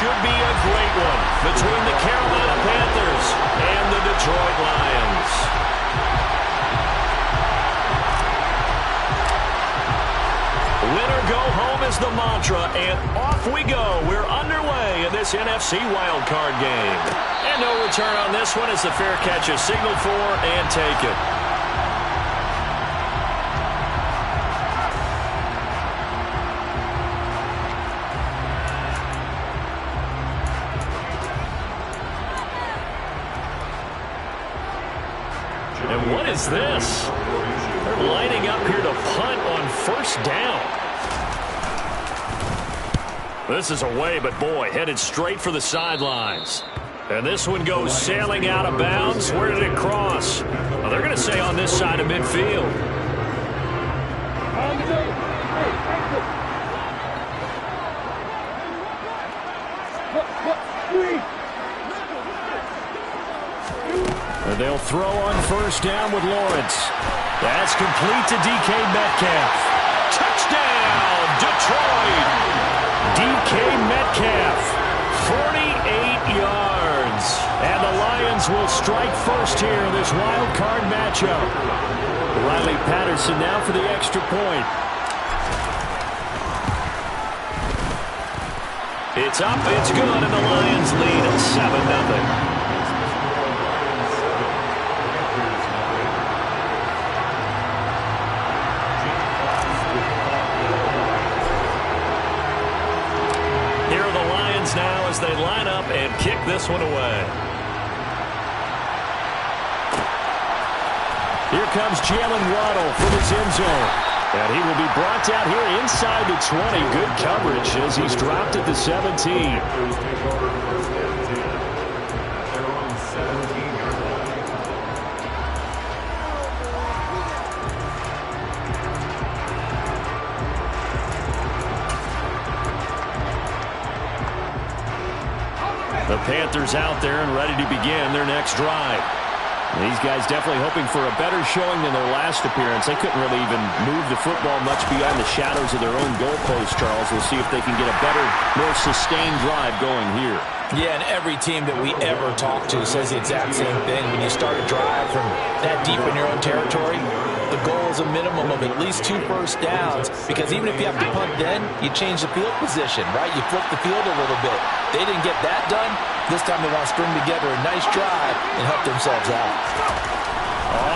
should be a great one between the Carolina Panthers and the Detroit Lions. Win or go home is the mantra, and off we go. We're underway in this NFC Wildcard game. And no return on this one as the fair catch is signaled for and taken. And what is this? They're lining up here to punt on first down. This is away, but boy, headed straight for the sidelines. And this one goes sailing out of bounds. Where did it cross? Well, they're going to say on this side of midfield. And they'll throw on first down with Lawrence. That's complete to DK Metcalf. Touchdown, Detroit! DK Metcalf, 48 yards. And the Lions will strike first here in this wild card matchup. Riley Patterson now for the extra point. It's up, it's good, and the Lions lead 7-0. Now as they line up and kick this one away. Here comes Jalen Waddle for his end zone. And he will be brought down here inside the 20. Good coverage as he's dropped at the 17. The Panthers out there and ready to begin their next drive. These guys definitely hoping for a better showing than their last appearance. They couldn't really even move the football much beyond the shadows of their own goalpost, Charles. We'll see if they can get a better, more sustained drive going here. Yeah, and every team that we ever talk to says the exact same thing. When you start a drive from that deep in your own territory, the goal is a minimum of at least 2 first downs, because even if you have to punt then, you change the field position, right? You flip the field a little bit. They didn't get that done. This time they want to string together a nice drive and help themselves out.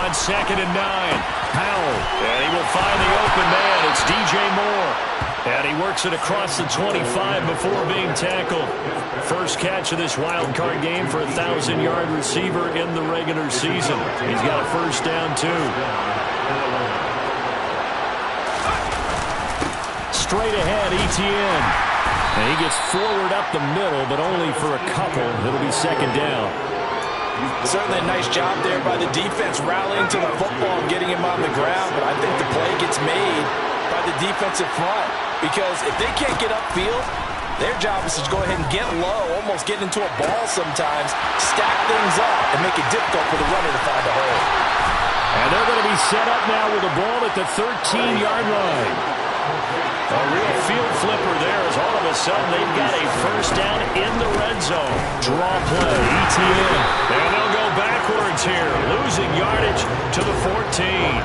On 2nd and 9, Powell, and he will find the open man. It's DJ Moore. And he works it across the 25 before being tackled. First catch of this wild card game for a 1,000-yard receiver in the regular season. He's got a first down, too. Straight ahead, Etienne. And he gets forward up the middle, but only for a couple. It'll be 2nd down. Certainly a nice job there by the defense rallying to the football and getting him on the ground, but I think the play gets made by the defensive front, because if they can't get upfield, their job is to go ahead and get low, almost get into a ball sometimes, stack things up, and make it difficult for the runner to find a hole. And they're going to be set up now with the ball at the 13-yard line. A real field flipper there as all of a sudden they've got a first down in the red zone. Draw play, Etienne. And they'll go backwards here, losing yardage to the 14.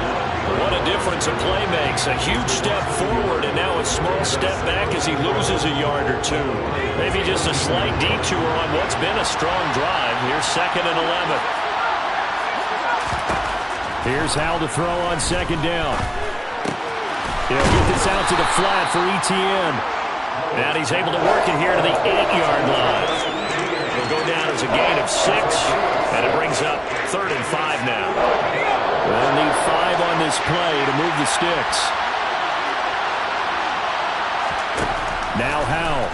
What a difference a play makes. A huge step forward and now a small step back as he loses a yard or two. Maybe just a slight detour on what's been a strong drive. Here's 2nd and 11. Here's Howell to throw on 2nd down. He'll get this out to the flat for Etienne. And he's able to work it here to the 8-yard line. It'll go down as a gain of 6, and it brings up 3rd and 5 now. They'll need 5 on this play to move the sticks. Now Howell.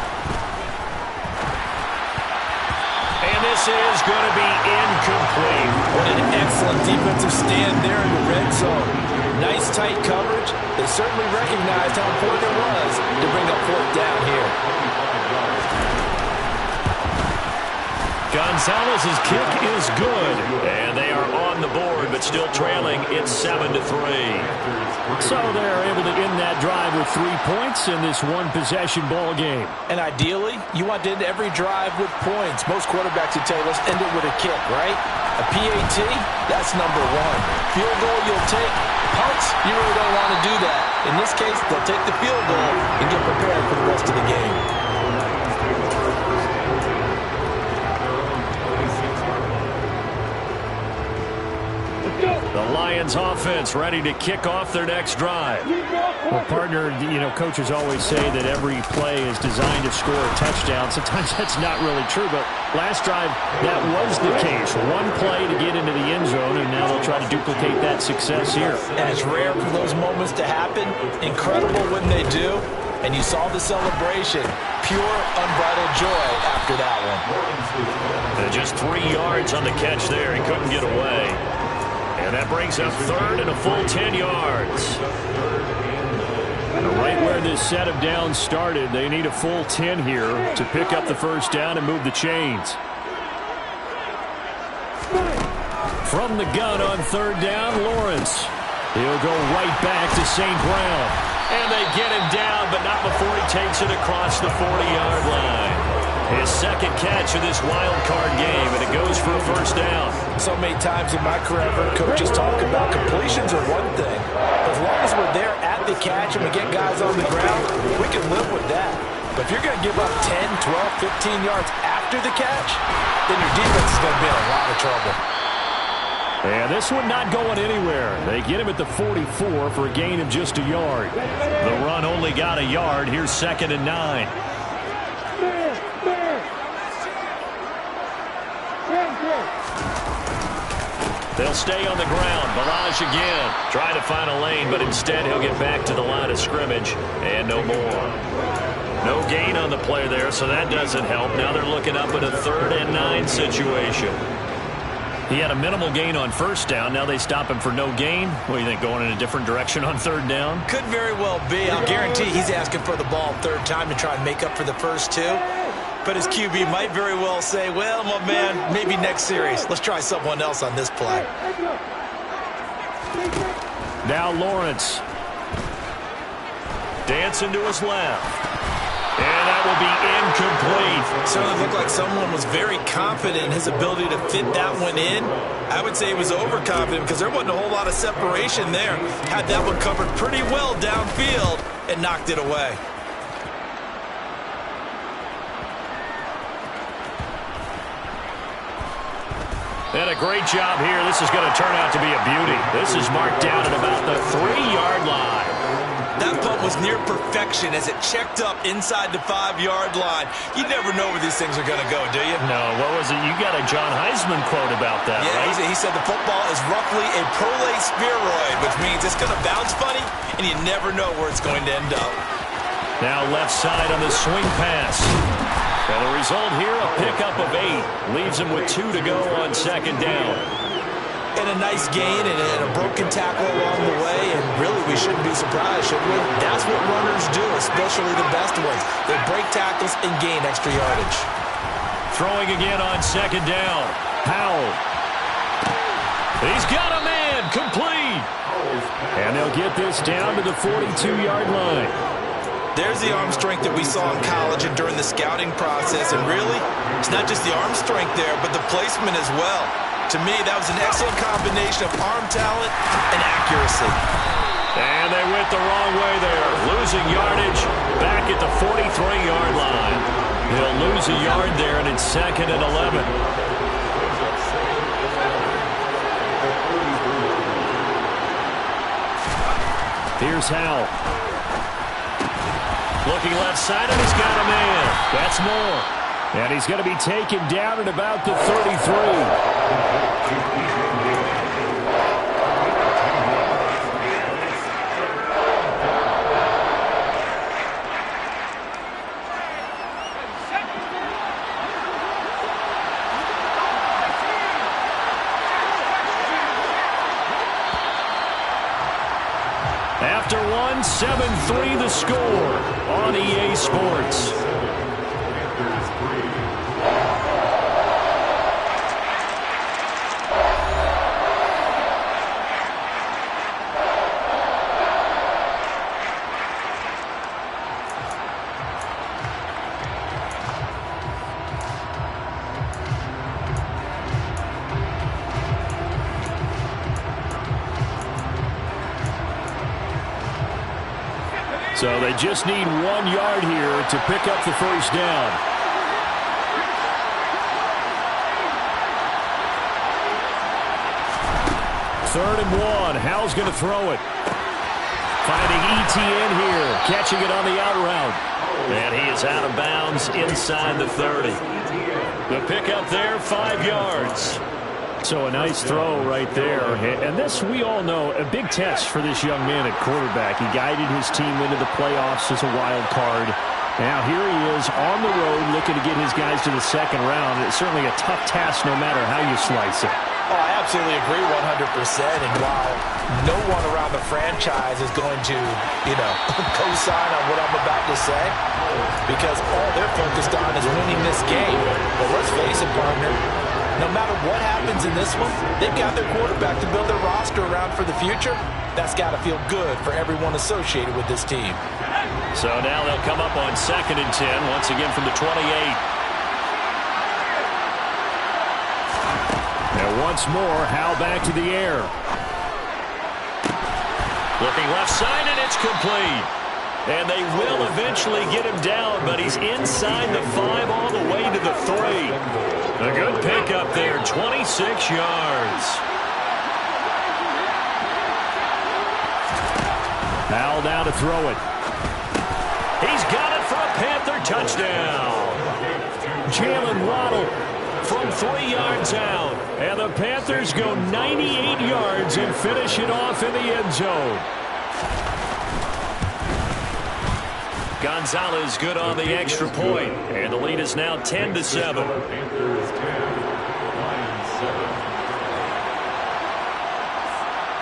And this is going to be incomplete. What an excellent defensive stand there in the red zone. Nice tight coverage. They certainly recognized how important it was to bring up 4th down here. Gonzalez's kick is good, and they are are on the board, but still trailing. It's 7-3. So they're able to end that drive with 3 points in this one-possession ball game. And ideally, you want to end every drive with points. Most quarterbacks would tell you, let's end it with a kick, right? A PAT, that's number one. Field goal you'll take. Punts, you really don't want to do that. In this case, they'll take the field goal and get prepared for the rest of the game. The Lions offense ready to kick off their next drive. Well, partner, coaches always say that every play is designed to score a touchdown. Sometimes that's not really true, but last drive, that was the case. One play to get into the end zone, and now they'll try to duplicate that success here. And it's rare for those moments to happen. Incredible when they do. And you saw the celebration. Pure, unbridled joy after that one. And just 3 yards on the catch there. He couldn't get away. And that brings up third and a full 10 yards. Right where this set of downs started, they need a full 10 here to pick up the first down and move the chains. From the gun on third down, Lawrence. He'll go right back to St. Brown. And they get him down, but not before he takes it across the 40-yard line. His second catch of this wild card game, and it goes for a first down. So many times in my career, I've heard coaches talk about completions are one thing. But as long as we're there at the catch and we get guys on the ground, we can live with that. But if you're going to give up 10, 12, 15 yards after the catch, then your defense is going to be in a lot of trouble. And this one not going anywhere. They get him at the 44 for a gain of just a yard. The run only got a yard. Here's 2nd and 9. They'll stay on the ground. Balaj again. Trying to find a lane, but instead he'll get back to the line of scrimmage. And no more. No gain on the play there, so that doesn't help. Now they're looking up at a 3rd and 9 situation. He had a minimal gain on first down. Now they stop him for no gain. What do you think, going in a different direction on third down? Could very well be. I'll guarantee he's asking for the ball third time to try and make up for the first two. But his QB might very well say, well, my man, maybe next series. Let's try someone else on this play. Now Lawrence. Dancing to his left. And that will be incomplete. Certainly looked like someone was very confident in his ability to fit that one in. I would say he was overconfident because there wasn't a whole lot of separation there. Had that one covered pretty well downfield and knocked it away. And a great job here. This is going to turn out to be a beauty. This is marked down at about the 3-yard line. That punt was near perfection as it checked up inside the 5-yard line. You never know where these things are going to go, do you? No, what was it? You got a John Heisman quote about that, yeah, right? He said the football is roughly a prolate spheroid, which means it's going to bounce funny, and you never know where it's going to end up. Now left side on the swing pass. And the result here, a pickup of 8. Leaves him with 2 to go on second down. And a nice gain and a broken tackle along the way. And really, we shouldn't be surprised, should we? That's what runners do, especially the best ones. They break tackles and gain extra yardage. Throwing again on second down. Powell. He's got a man. Complete. And they'll get this down to the 42-yard line. There's the arm strength that we saw in college and during the scouting process. And really, it's not just the arm strength there, but the placement as well. To me, that was an excellent combination of arm talent and accuracy. And they went the wrong way there. Losing yardage back at the 43-yard line. He'll lose a yard there, and it's 2nd and 11. Here's Howell. Looking left side, and he's got a man. That's more. And he's going to be taken down at about the 33. After one, 7-3 the score on EA Sports. So they just need 1 yard here to pick up the first down. Third and 1. Howell's going to throw it. Finding ETN here. Catching it on the out route. And he is out of bounds inside the 30. The pickup there, 5 yards. So a nice throw right there. And this, we all know, a big test for this young man at quarterback. He guided his team into the playoffs as a wild card. Now here he is on the road looking to get his guys to the second round. It's certainly a tough task no matter how you slice it. Oh, I absolutely agree 100%. And while no one around the franchise is going to, co-sign on what I'm about to say, because all they're focused on is winning this game. But let's face it, partner, no matter what happens in this one, they've got their quarterback to build their roster around for the future. That's got to feel good for everyone associated with this team. So now they'll come up on 2nd and 10, once again from the 28. And once more, Howell back to the air. Looking left side, and it's complete. And they will eventually get him down, but he's inside the 5 all the way to the 3. A good pickup there, 26 yards. Howell now to throw it. He's got it for a Panther touchdown. Jalen Waddle from 3 yards out. And the Panthers go 98 yards and finish it off in the end zone. Gonzalez good on the extra point. And the lead is now 10-7.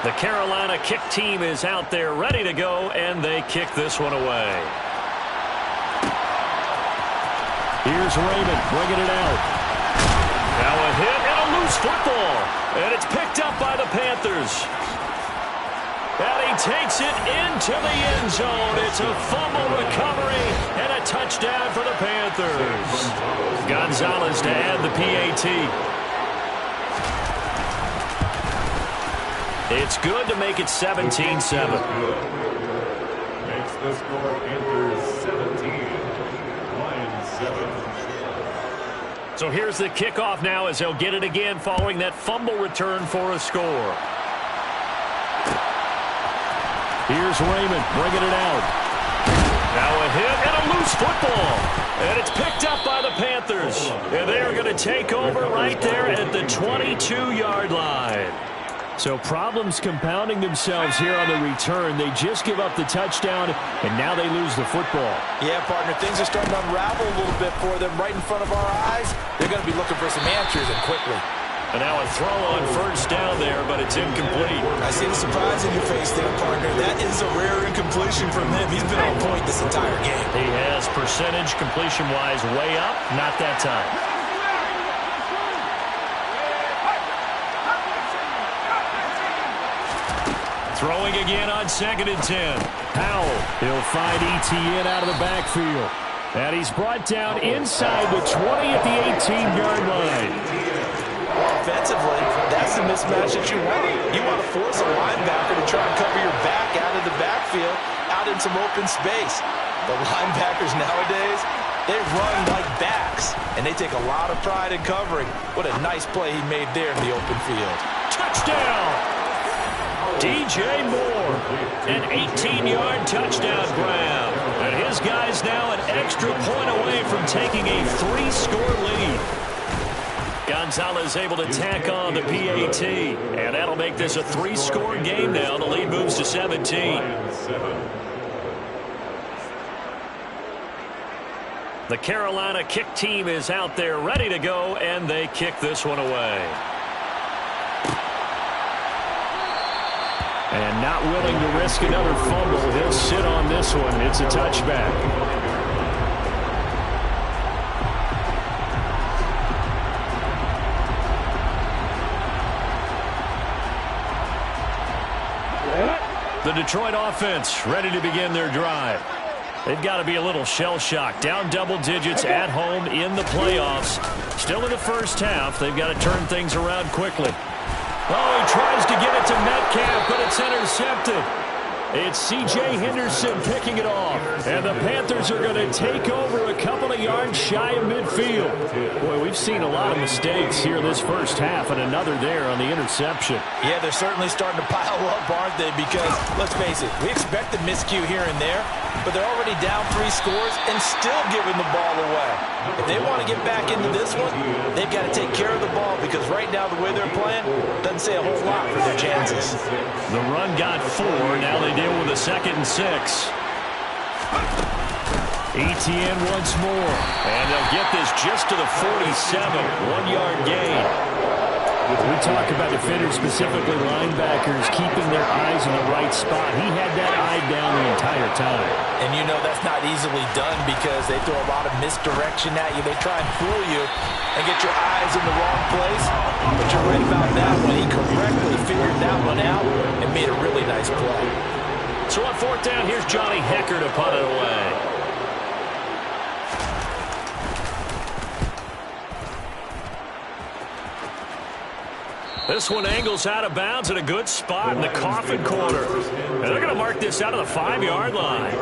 The Carolina kick team is out there ready to go, and they kick this one away. Here's Raymond bringing it out. Now a hit and a loose football. And it's picked up by the Panthers. And he takes it into the end zone. It's a fumble recovery and a touchdown for the Panthers. Gonzalez to add the PAT. It's good to make it 17-7. Makes the score Panthers 17, Lions 7. So here's the kickoff now as they'll get it again following that fumble return for a score. Here's Raymond bringing it out. Now a hit and a loose football. And it's picked up by the Panthers. And they're going to take over right there at the 22-yard line. So problems compounding themselves here on the return. They just give up the touchdown, and now they lose the football. Yeah, partner, things are starting to unravel a little bit for them right in front of our eyes. They're going to be looking for some answers, and quickly. And now a throw on first down there, but it's incomplete. I see the surprise in your face there, partner. That is a rare incompletion from him. He's been on point this entire game. He has percentage completion-wise way up, not that time. Throwing again on 2nd and 10. Howell, he'll find ETN out of the backfield. And he's brought down inside the 20 at the 18-yard line. Offensively, that's the mismatch that you want. You want to force a linebacker to try and cover your back out of the backfield, out in some open space. The linebackers nowadays, they run like backs, and they take a lot of pride in covering. What a nice play he made there in the open field. Touchdown! DJ Moore, an 18-yard touchdown grab. And his guys now an extra point away from taking a 3-score lead. Gonzalez able to tack on the PAT. And that'll make this a 3-score game now. The lead moves to 17. The Carolina kick team is out there ready to go, and they kick this one away. And not willing to risk another fumble. He'll sit on this one. It's a touchback. The Detroit offense ready to begin their drive. They've got to be a little shell-shocked. Down double digits at home in the playoffs. Still in the first half. They've got to turn things around quickly. Oh, he tries to get it to Metcalf, but it's intercepted. It's C.J. Henderson picking it off. And the Panthers are going to take over a couple of yards shy of midfield. Boy, we've seen a lot of mistakes here this first half, and another there on the interception. Yeah, they're certainly starting to pile up, aren't they? Because, let's face it, we expect a miscue here and there, but they're already down 3 scores and still giving the ball away. If they want to get back into this one, they've got to take care of the ball, because right now the way they're playing doesn't say a whole lot for their chances. The run got 4. Now they deal with a 2nd and 6. Etienne once more. And they'll get this just to the 47. 1-yard gain. We talk about defenders, specifically linebackers, keeping their eyes in the right spot. He had that eye down the entire time. And you know that's not easily done because they throw a lot of misdirection at you. They try and fool you and get your eyes in the wrong place. But you're right about that one. He correctly figured that one out and made a really nice play. So on 4th down, here's Johnny Hecker to punt it away. This one angles out of bounds in a good spot in the coffin corner. And they're going to mark this out of the 5-yard line.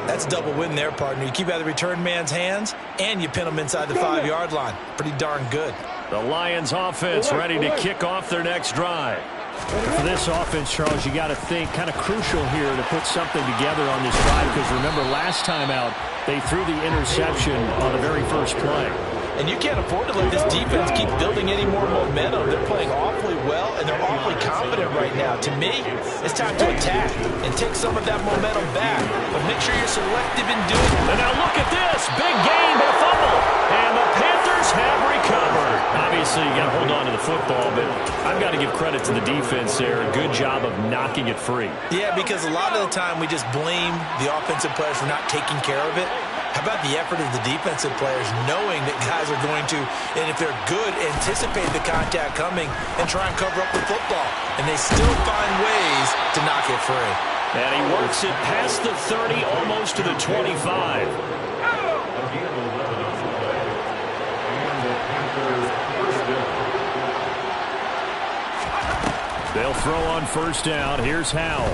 That's a double win there, partner. You keep out of the return man's hands, and you pin them inside the 5-yard line. Pretty darn good. The Lions offense ready to kick off their next drive. For this offense, Charles, you got to think kind of crucial here to put something together on this drive, because remember last time out they threw the interception on the very first play. And you can't afford to let this defense keep building any more momentum. They're playing awfully well, and they're awfully confident right now. To me, it's time to attack and take some of that momentum back. But make sure you're selective in doing it. And now look at this. Big gain, but a fumble. And the Panthers have recovered. Obviously, you got to hold on to the football, but I've got to give credit to the defense there. A good job of knocking it free. Yeah, because a lot of the time we just blame the offensive players for not taking care of it. How about the effort of the defensive players knowing that guys are going to, and if they're good, anticipate the contact coming and try and cover up the football. And they still find ways to knock it free. And he works it past the 30, almost to the 25. They'll throw on 1st down. Here's Howell.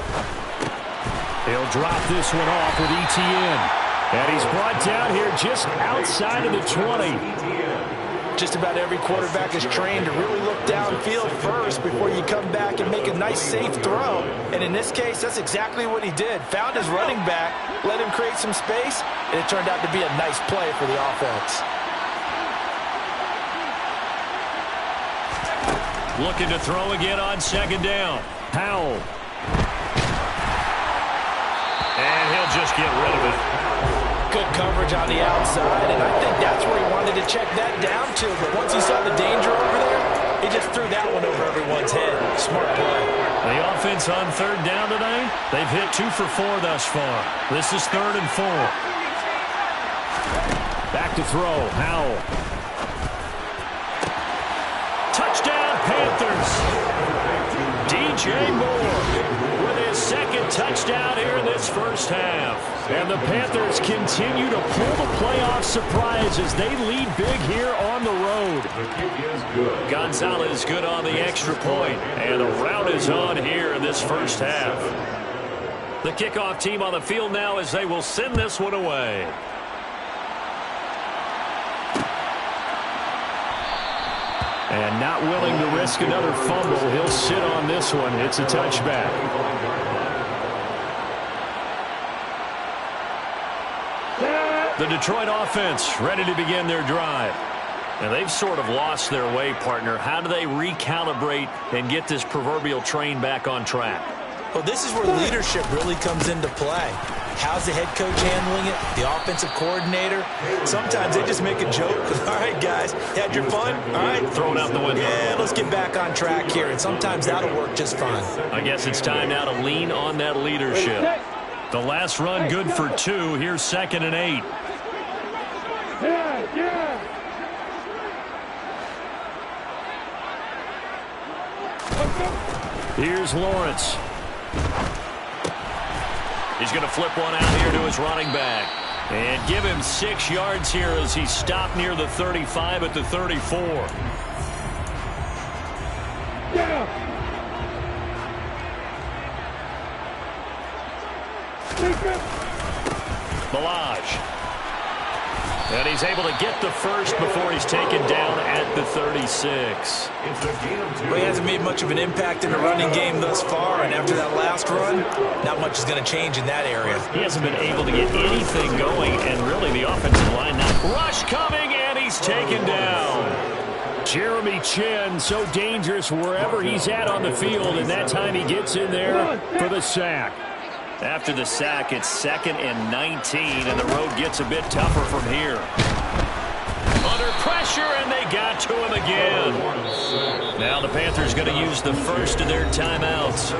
He'll drop this one off with Etienne. And he's brought down here just outside of the 20. Just about every quarterback is trained to really look downfield first before you come back and make a nice, safe throw. And in this case, that's exactly what he did. Found his running back, let him create some space, and it turned out to be a nice play for the offense. Looking to throw again on 2nd down. Howell. And he'll just get rid of it. Good coverage on the outside, and I think that's where he wanted to check that down to. But once he saw the danger over there, he just threw that one over everyone's head. Smart play. The offense on 3rd down today, they've hit 2 for 4 thus far. This is 3rd and 4. Back to throw. Howell. Touchdown, Panthers. DJ Moore with his 2nd touchdown here in this first half. And the Panthers continue to pull the playoff surprise as they lead big here on the road. Gonzalez good on the extra point. And the rout is on here in this first half. The kickoff team on the field now as they will send this one away. And not willing to risk another fumble, he'll sit on this one. It's a touchback. The Detroit offense ready to begin their drive. And they've sort of lost their way, partner. How do they recalibrate and get this proverbial train back on track? Well, this is where leadership really comes into play. How's the head coach handling it? The offensive coordinator? Sometimes they just make a joke. All right, guys, had your fun? All right. Throw it out the window. Yeah, let's get back on track here. And sometimes that'll work just fine. I guess it's time now to lean on that leadership. The last run good for 2. Here's 2nd and 8. Here's Lawrence. He's going to flip one out here to his running back. And give him 6 yards here as he stopped near the 35 at the 34. Balaj. And he's able to get the first before he's taken down at the 36. Well, he hasn't made much of an impact in the running game thus far, and after that last run, not much is going to change in that area. He hasn't been able to get anything going, and really the offensive line not. Rush coming, and he's taken down. Jeremy Chin, so dangerous wherever he's at on the field, and that time he gets in there for the sack. After the sack, it's 2nd and 19, and the road gets a bit tougher from here. Under pressure, and they got to him again. Now the Panthers going to use the first of their timeouts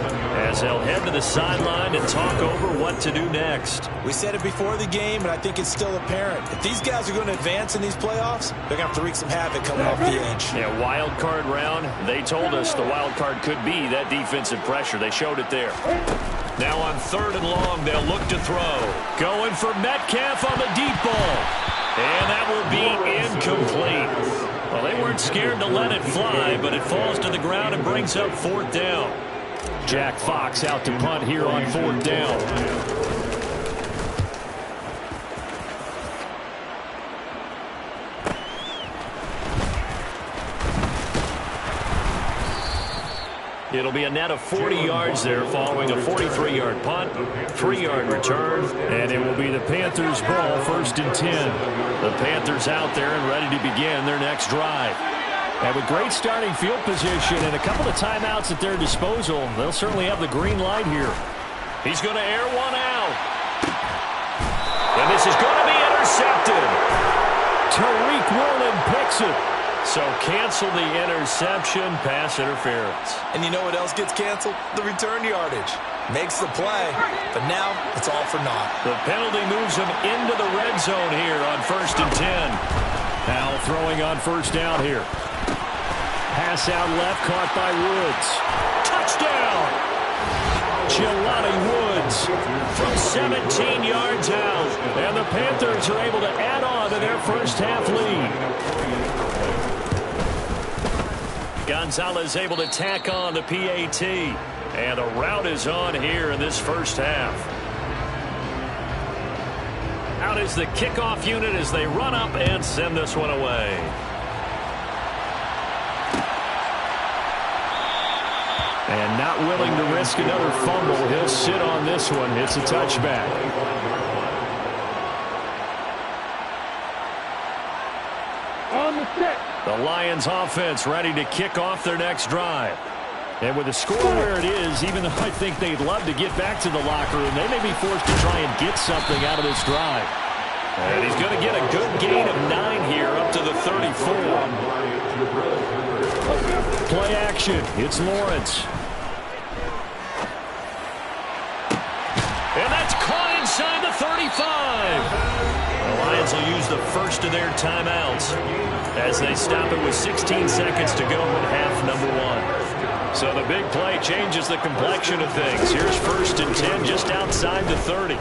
as they'll head to the sideline and talk over what to do next. We said it before the game, and I think it's still apparent. If these guys are going to advance in these playoffs, they're going to have to wreak some havoc coming off the edge. Yeah, wild card round. They told us the wild card could be that defensive pressure. They showed it there. Now on 3rd and long, they'll look to throw. Going for Metcalf on the deep ball. And that will be incomplete. Well, they weren't scared to let it fly, but it falls to the ground and brings up 4th down. Jack Fox out to punt here on 4th down. It'll be a net of 40 yards there following a 43-yard punt, 3-yard return, and it will be the Panthers' ball, 1st and 10. The Panthers out there and ready to begin their next drive. And with great starting field position and a couple of timeouts at their disposal, they'll certainly have the green light here. He's going to air one out. And this is going to be intercepted. Tariq Woolen picks it. So cancel the interception, pass interference. And you know what else gets canceled? The return yardage. Makes the play, but now it's all for naught. The penalty moves him into the red zone here on 1st and 10. Now throwing on 1st down here. Pass out left, caught by Woods. Touchdown! Jelani Woods from 17 yards out. And the Panthers are able to add on to their first half lead. Gonzalez able to tack on the PAT. And a rout is on here in this first half. Out is the kickoff unit as they run up and send this one away. And not willing to risk another fumble. He'll sit on this one. It's a touchback. On the set. The Lions offense ready to kick off their next drive. And with the score where it is, even though I think they'd love to get back to the locker room, they may be forced to try and get something out of this drive. And he's going to get a good gain of 9 here up to the 34. Play action. It's Lawrence. And that's caught inside the 35. The Lions will use the first of their timeouts as they stop it with 16 seconds to go in half number 1. So the big play changes the complexion of things. Here's 1st and 10 just outside the 30.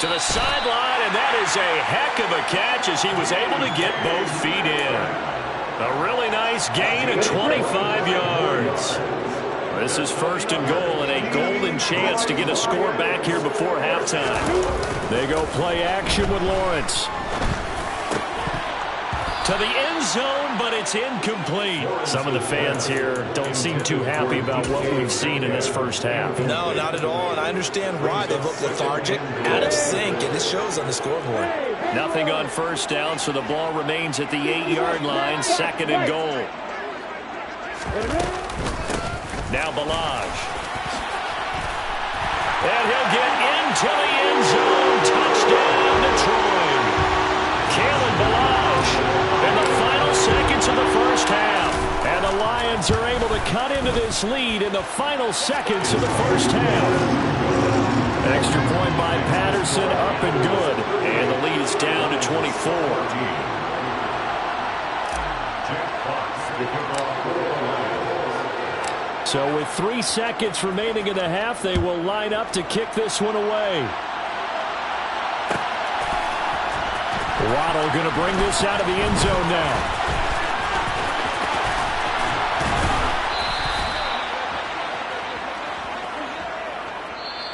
To the sideline, and that is a heck of a catch as he was able to get both feet in. A really nice gain of 25 yards. This is 1st and goal and a golden chance to get a score back here before halftime. They go play action with Lawrence. To the end zone, but it's incomplete. Some of the fans here don't seem too happy about what we've seen in this first half. No, not at all, and I understand why. They look lethargic, out of sync, and it shows on the scoreboard. Nothing on 1st down, so the ball remains at the 8-yard line, 2nd and goal. Now Balaj. And he'll get into the end zone. Touchdown, Detroit. Kalen Balaj in the final seconds of the first half. And the Lions are able to cut into this lead in the final seconds of the first half. Extra point by Patterson, up and good. And the lead is down to 24. So with 3 seconds remaining in the half, they will line up to kick this one away. Waddle going to bring this out of the end zone now.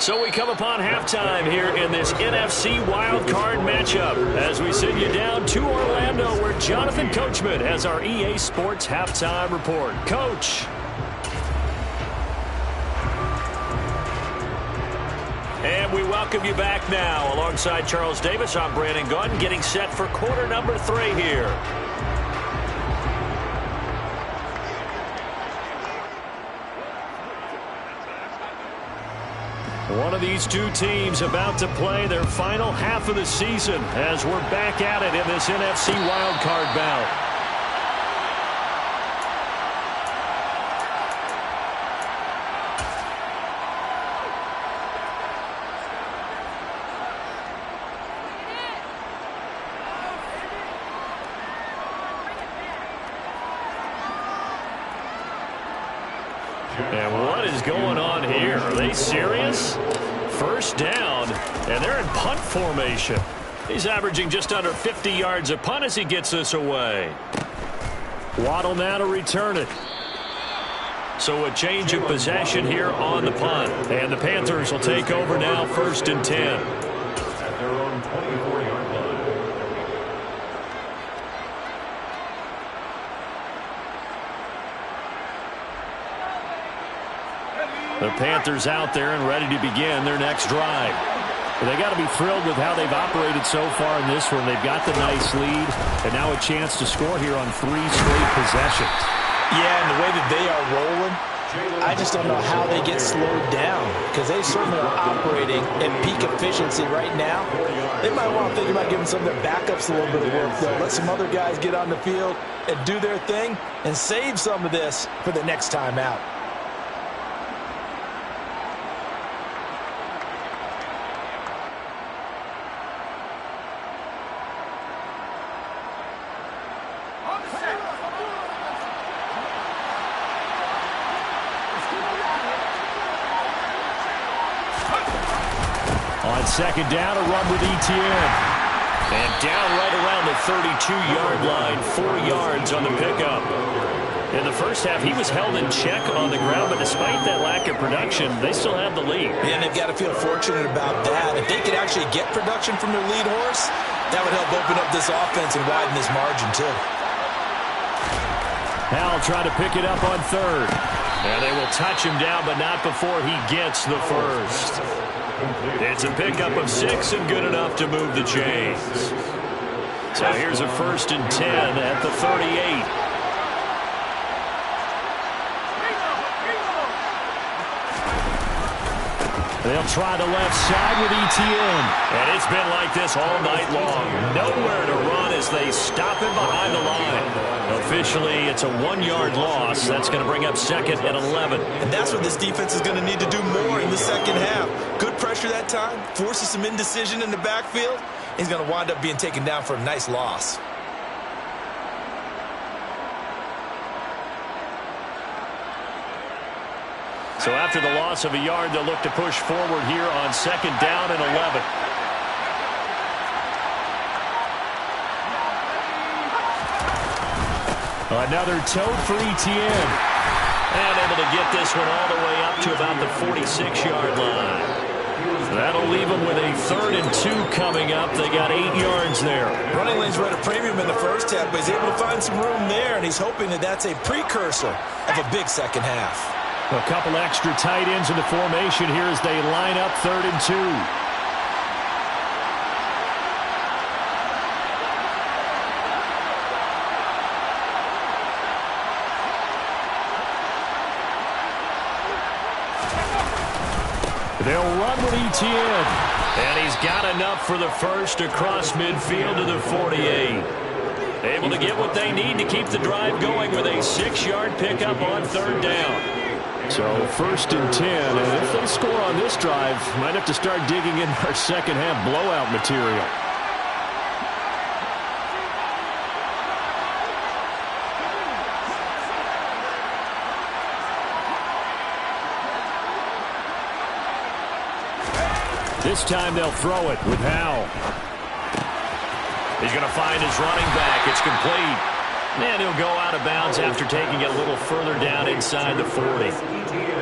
So we come upon halftime here in this NFC Wildcard matchup as we send you down to Orlando where Jonathan Coachman has our EA Sports Halftime Report. Coach. And we welcome you back now. Alongside Charles Davis, I'm Brandon Gaudin, getting set for quarter number 3 here. One of these two teams about to play their final half of the season as we're back at it in this NFC wildcard bout. And what is going on here? Are they serious? First down, and they're in punt formation. He's averaging just under 50 yards a punt as he gets this away. Waddle now to return it. So a change of possession here on the punt. And the Panthers will take over now, 1st and 10. At their own 24-yard line. The Panthers out there and ready to begin their next drive. Well, they got to be thrilled with how they've operated so far in this one. They've got the nice lead, and now a chance to score here on 3 straight possessions. Yeah, and the way that they are rolling, I just don't know how they get slowed down because they certainly are operating at peak efficiency right now. They might want to think about giving some of their backups a little bit of work, though. Let some other guys get on the field and do their thing and save some of this for the next time out. On 2nd down, a run with Etienne. And down right around the 32-yard line, 4 yards on the pickup. In the first half, he was held in check on the ground, but despite that lack of production, they still have the lead. And they've got to feel fortunate about that. If they could actually get production from their lead horse, that would help open up this offense and widen this margin, too. Howell trying to pick it up on 3rd. And they will touch him down, but not before he gets the first. It's a pickup of 6 and good enough to move the chains. So here's a 1st and 10 at the 38. They'll try the left side with Etienne. And it's been like this all night long. Nowhere to run as they stop him behind the line. Officially, it's a 1-yard loss. That's going to bring up 2nd and 11. And that's what this defense is going to need to do more in the second half. Good pressure that time. Forces some indecision in the backfield. He's going to wind up being taken down for a nice loss. So after the loss of a yard, they'll look to push forward here on 2nd down and 11. Another tote for Etienne. And able to get this one all the way up to about the 46-yard line. That'll leave them with a 3rd and 2 coming up. They got 8 yards there. Running lanes were at a premium in the first half, but he's able to find some room there, and he's hoping that that's a precursor of a big second half. A couple extra tight ends in the formation here as they line up 3rd and 2. They'll run with Etienne. And he's got enough for the first across midfield to the 48. Able to get what they need to keep the drive going with a 6-yard pickup on 3rd down. So 1st and 10, and if they score on this drive, might have to start digging in our second half blowout material. This time they'll throw it with Howell. He's going to find his running back. It's complete. And he'll go out of bounds after taking it a little further down inside the 40.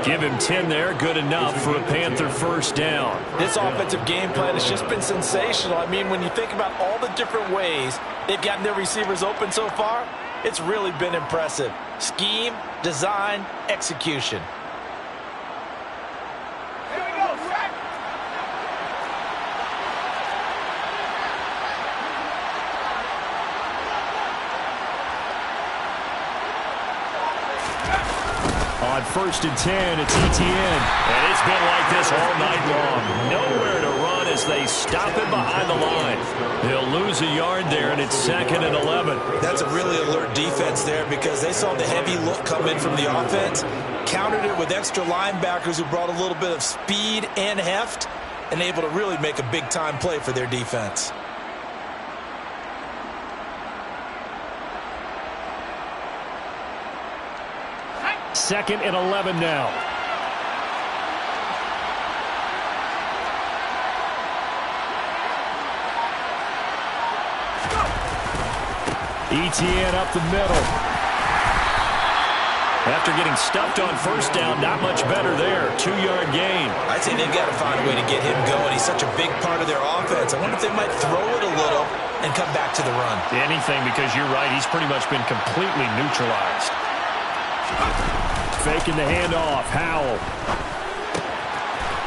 Give him 10 there. Good enough for a Panther first down. This offensive game plan has just been sensational. I mean, when you think about all the different ways they've gotten their receivers open so far, it's really been impressive. Scheme, design, execution. On 1st and 10, it's Etienne. And it's been like this all night long. Nowhere to run as they stop him behind the line. They'll lose a yard there, and it's 2nd and 11. That's a really alert defense there because they saw the heavy look come in from the offense, countered it with extra linebackers who brought a little bit of speed and heft, and able to really make a big-time play for their defense. Second and 11 now. Etienne up the middle. After getting stuffed on first down, not much better there. 2-yard gain. I'd say they've got to find a way to get him going. He's such a big part of their offense. I wonder if they might throw it a little and come back to the run. Anything, because you're right. He's pretty much been completely neutralized. Faking the handoff. Howell.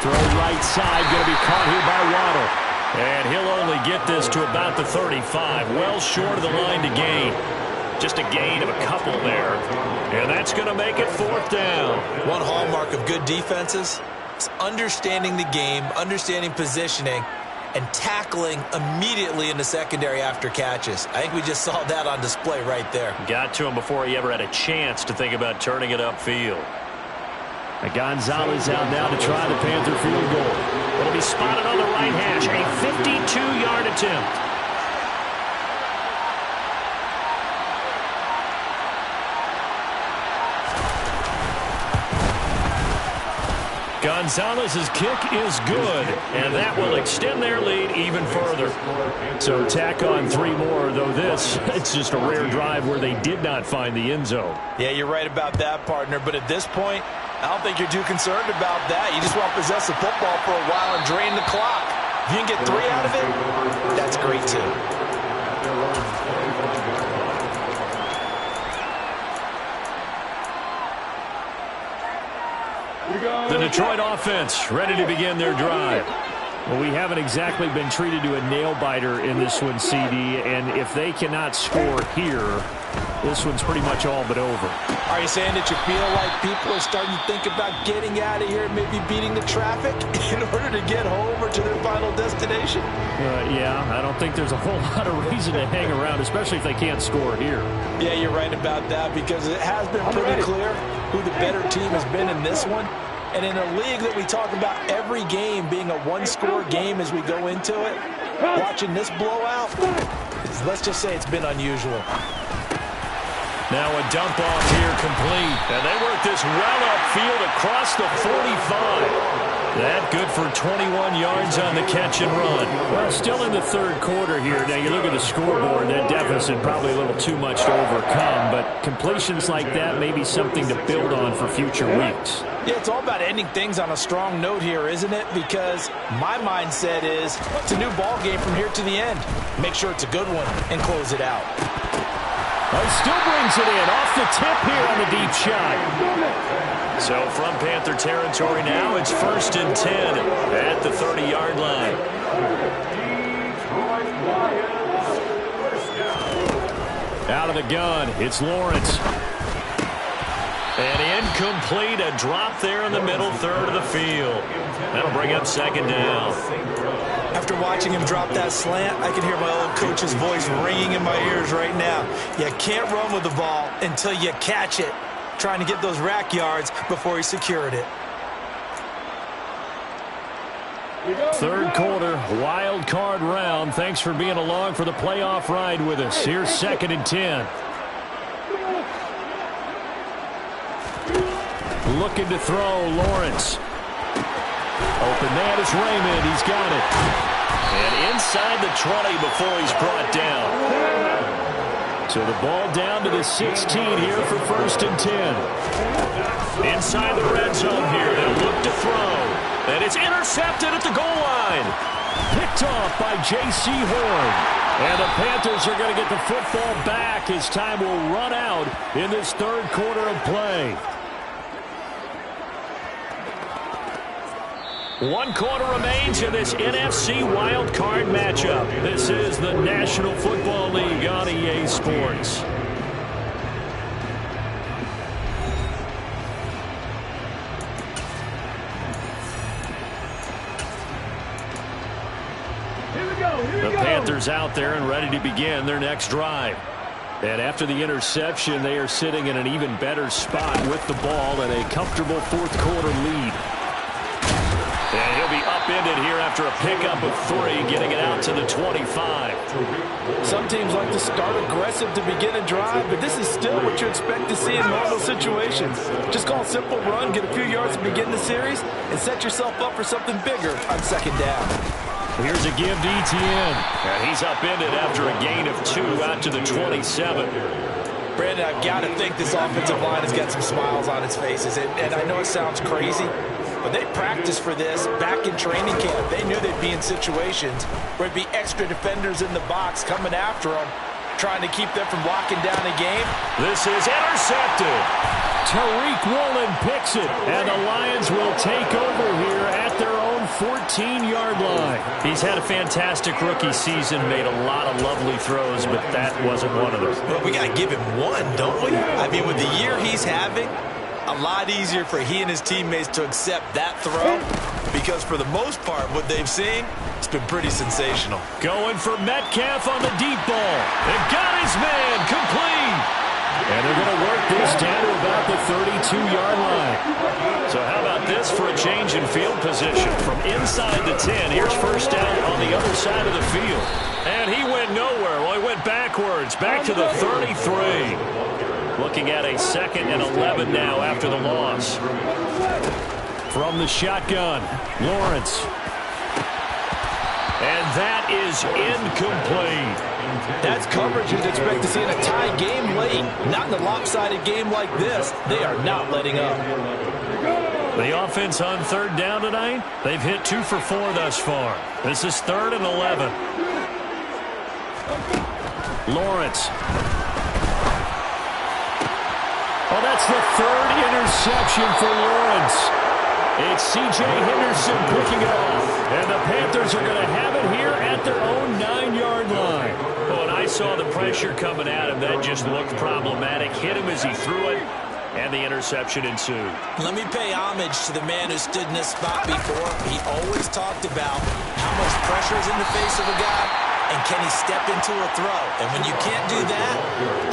Throw right side. Going to be caught here by Waddle. And he'll only get this to about the 35. Well short of the line to gain. Just a gain of a couple there. And that's going to make it 4th down. One hallmark of good defenses is understanding the game, understanding positioning, and tackling immediately in the secondary after catches. I think we just saw that on display right there. Got to him before he ever had a chance to think about turning it upfield. Gonzalez out now to try the Panther field goal. It'll be spotted on the right hash. A 52-yard attempt. Gonzalez's kick is good, and that will extend their lead even further. So tack on 3 more, though this, it's just a rare drive where they did not find the end zone. Yeah, you're right about that, partner, but at this point, I don't think you're too concerned about that. You just want to possess the football for a while and drain the clock. If you can get 3 out of it, that's great too. The Detroit offense ready to begin their drive. Well, we haven't exactly been treated to a nail-biter in this one, CD, and if they cannot score here, this one's pretty much all but over. Are you saying that you feel like people are starting to think about getting out of here and maybe beating the traffic in order to get home or to their final destination? Yeah, I don't think there's a whole lot of reason to hang around, especially if they can't score here. Yeah, you're right about that because it has been pretty clear who the better team has been in this one. And in a league that we talk about every game being a one-score game as we go into it, watching this blowout, let's just say it's been unusual. Now a dump off here complete. And they work this well upfield across the 45. That good for 21 yards on the catch and run. Well, still in the 3rd quarter here. Now you look at the scoreboard, that deficit probably a little too much to overcome. But completions like that may be something to build on for future weeks. Yeah, it's all about ending things on a strong note here, isn't it? Because my mindset is it's a new ball game from here to the end. Make sure it's a good one and close it out. He still brings it in off the tip here on the deep shot. So from Panther territory now, it's 1st and 10 at the 30-yard line. Out of the gun, it's Lawrence. And incomplete, a drop there in the middle third of the field. That'll bring up 2nd down. After watching him drop that slant, I can hear my old coach's voice ringing in my ears right now. You can't run with the ball until you catch it. Trying to get those rack yards before he secured it. 3rd quarter, wild card round. Thanks for being along for the playoff ride with us. Here's 2nd and 10. Looking to throw, Lawrence. Open man is Raymond. He's got it. And inside the 20 before he's brought down. So the ball down to the 16 here for 1st and 10. Inside the red zone here. They'll look to throw. And it's intercepted at the goal line. Picked off by J.C. Horn. And the Panthers are going to get the football back as time will run out in this 3rd quarter of play. 1 quarter remains in this NFC Wildcard matchup. This is the National Football League on EA Sports. The Panthers out there and ready to begin their next drive. And after the interception, they are sitting in an even better spot with the ball and a comfortable 4th quarter lead. And he'll be upended here after a pickup of 3, getting it out to the 25. Some teams like to start aggressive to begin a drive, but this is still what you expect to see in normal situations. Just call a simple run, get a few yards to begin the series, and set yourself up for something bigger on 2nd down. Here's a give to Etienne. And he's upended after a gain of 2 out to the 27. Brandon, I've got to think this offensive line has got some smiles on its faces. And I know it sounds crazy, but they practiced for this back in training camp. They knew they'd be in situations where there'd be extra defenders in the box coming after them, trying to keep them from locking down a game. This is intercepted. Tariq Woolen picks it, and the Lions will take over here at their own 14-yard line. He's had a fantastic rookie season, made a lot of lovely throws, but that wasn't one of them. Well, we got to give him one, don't we? I mean, with the year he's having, a lot easier for he and his teammates to accept that throw, because for the most part, what they've seen, it's been pretty sensational. Going for Metcalf on the deep ball. They've got his man complete. And they're going to work this down to about the 32-yard line. So how about this for a change in field position? From inside the 10, here's 1st down on the other side of the field. And he went nowhere. Well, he went backwards, back to the 33. Looking at a 2nd and 11 now after the loss. From the shotgun, Lawrence. And that is incomplete. That's coverage you'd expect to see in a tie game late. Not in a lopsided game like this. They are not letting up. The offense on 3rd down tonight, they've hit 2 for 4 thus far. This is 3rd and 11. Lawrence. Oh, that's the 3rd interception for Lawrence. It's C.J. Henderson picking it off. And the Panthers are going to have it here at their own 9-yard line. Oh, and I saw the pressure coming at him. That just looked problematic. Hit him as he threw it, and the interception ensued. Let me pay homage to the man who stood in this spot before. He always talked about how much pressure is in the face of a guy, and can he step into a throw. And when you can't do that,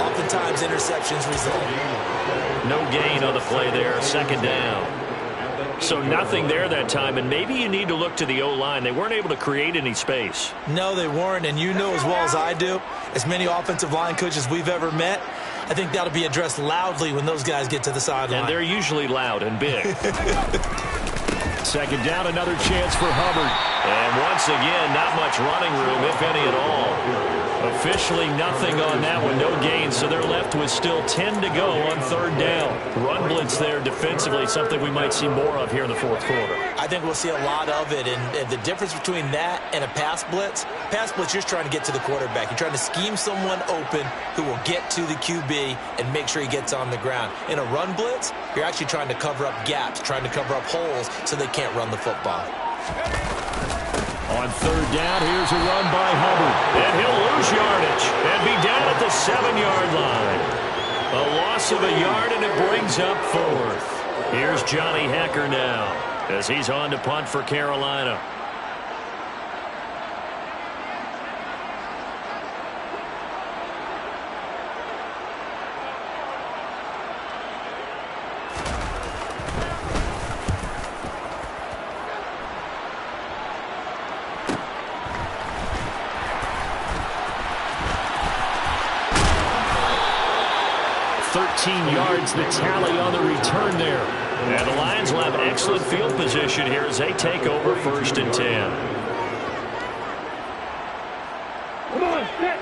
oftentimes interceptions result. No gain on the play there, 2nd down. So nothing there that time, and maybe you need to look to the O-line. They weren't able to create any space. No, they weren't, and you know as well as I do, as many offensive line coaches we've ever met, I think that'll be addressed loudly when those guys get to the sideline. And they're usually loud and big. 2nd down, another chance for Hubbard. And once again, not much running room, if any at all. Officially nothing on that one, no gain, so they're left with still 10 to go on 3rd down. Run blitz there defensively, something we might see more of here in the 4th quarter. I think we'll see a lot of it, and the difference between that and a pass blitz, you're just trying to get to the quarterback. You're trying to scheme someone open who will get to the QB and make sure he gets on the ground. In a run blitz, you're actually trying to cover up gaps, trying to cover up holes so they can't run the football. On 3rd down, here's a run by Hubbard. And he'll lose yardage and be down at the 7-yard line. A loss of a yard, and it brings up 4th. Here's Johnny Hecker now as he's on to punt for Carolina. Yards the tally on the return there. And the Lions will have excellent field position here as they take over 1st and 10. Come on, set.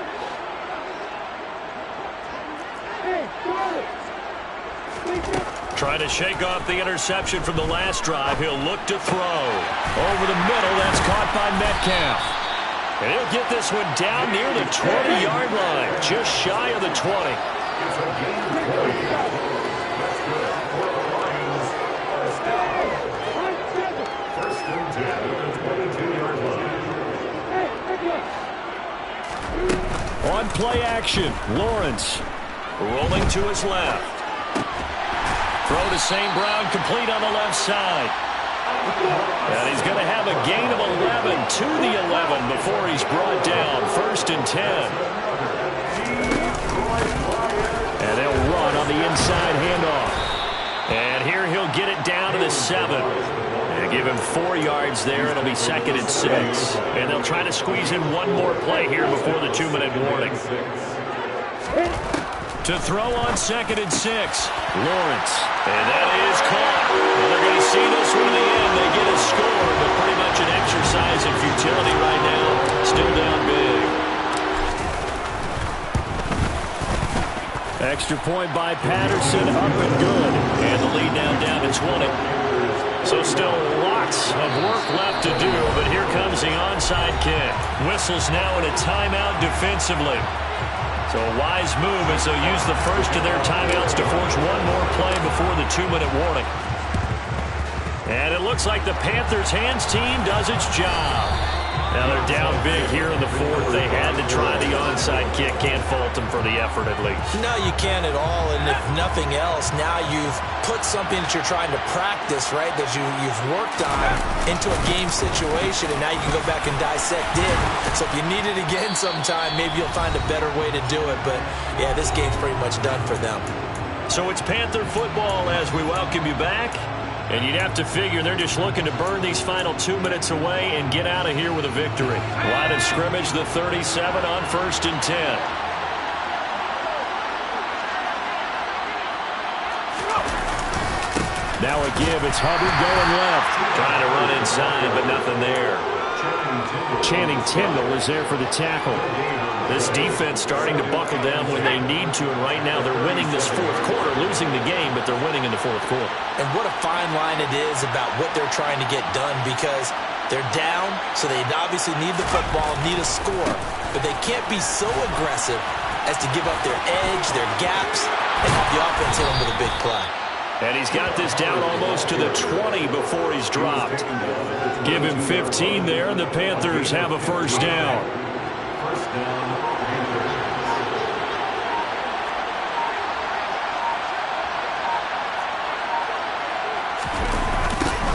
Trying to shake off the interception from the last drive. He'll look to throw. Over the middle, that's caught by Metcalf. And he'll get this one down near the 20-yard line, just shy of the 20. First and 10 at the 22-yard line. On play action, Lawrence rolling to his left. Throw to St. Brown, complete on the left side. And he's going to have a gain of 11 to the 11 before he's brought down. First and 10. And they'll run on the inside handoff. And here he'll get it down to the 7. They give him 4 yards there. It'll be second and 6. And they'll try to squeeze in one more play here before the 2-minute warning. To throw on second and 6. Lawrence. And that is caught. Well, they're going to see this one in the end. They get a score, but pretty much an exercise in futility right now. Still down big. Extra point by Patterson, up and good. And the lead now down to 20. So still lots of work left to do, but here comes the onside kick. Whistles now in a timeout defensively. So a wise move as they'll use the first of their timeouts to force one more play before the 2-minute warning. And it looks like the Panthers' hands team does its job. Now they're down big here in the 4th. They had to try the onside kick. Can't fault them for the effort at least. No, you can't at all. And if nothing else, now you've put something that you're trying to practice, right, that you've worked on into a game situation, and now you can go back and dissect it. So if you need it again sometime, maybe you'll find a better way to do it. But, yeah, this game's pretty much done for them. So it's Panther football as we welcome you back. And you'd have to figure they're just looking to burn these final 2 minutes away and get out of here with a victory. Line of scrimmage, the 37 on first and 10. Now a give. It's Hubbard going left. Trying to run inside, but nothing there. Channing Tindall is there for the tackle. This defense starting to buckle down when they need to, and right now they're winning this 4th quarter, losing the game, but they're winning in the 4th quarter. And what a fine line it is about what they're trying to get done, because they're down, so they obviously need the football, need a score, but they can't be so aggressive as to give up their edge, their gaps, and have the offense hit them with a big play. And he's got this down almost to the 20 before he's dropped. Give him 15 there, and the Panthers have a first down.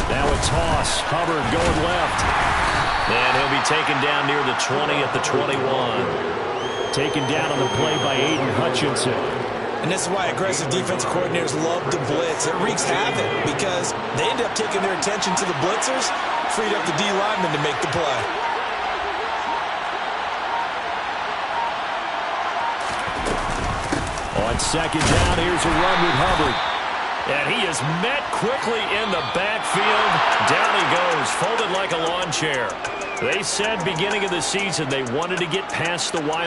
Now a toss. Hubbard going left. And he'll be taken down near the 20 at the 21. Taken down on the play by Aiden Hutchinson. And this is why aggressive defensive coordinators love to blitz. It wreaks havoc because they end up taking their attention to the blitzers, freed up the D lineman to make the play. On second down, here's a run with Hubbard. And he is met quickly in the backfield. Down he goes, folded like a lawn chair. They said beginning of the season they wanted to get past the Wildcard.